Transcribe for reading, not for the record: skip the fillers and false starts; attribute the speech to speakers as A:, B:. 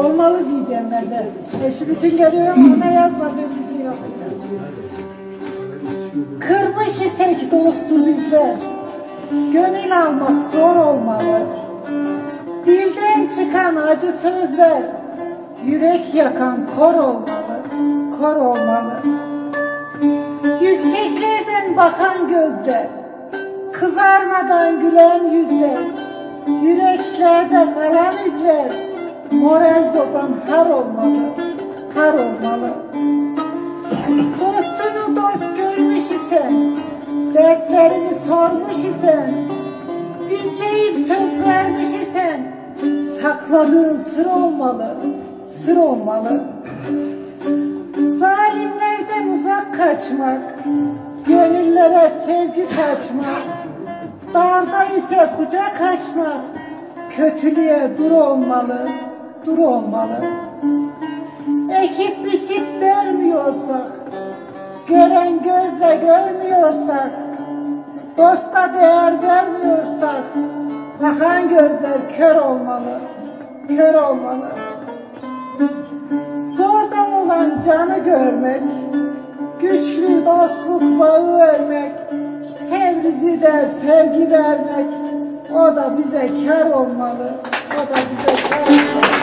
A: Olmalı diyeceğim ben de. Eşim için geliyorum ama yazmadığım bir şey yapacağım. Kırmış isek dostu bizler, gönül almak zor olmalı. Dilden çıkan acı sözler, yürek yakan kor olmalı, kor olmalı. Yükseklerden bakan gözler, kızarmadan gülen yüzler, yüreklerde kalan izler, moral bozan har olmalı, har olmalı. Dostunu dost görmüş isen, dertlerini sormuş isen, dinleyip söz vermiş isen, sakladığın sır olmalı, sır olmalı. Zalimlerden uzak kaçmak, gönüllere sevgi saçmak, darda ise kucak açmak, kötülüğe dur olmalı, dur olmalı. Ekip biçip vermiyorsak, gören gözle görmüyorsak, dosta değer vermiyorsak, bakan gözler kör olmalı, kör olmalı. Zorda olan canı görmek, güçlü dostluk bağı örmek, tevrizi der sevgi vermek, o da bize kâr olmalı, o da bize kâr olmalı.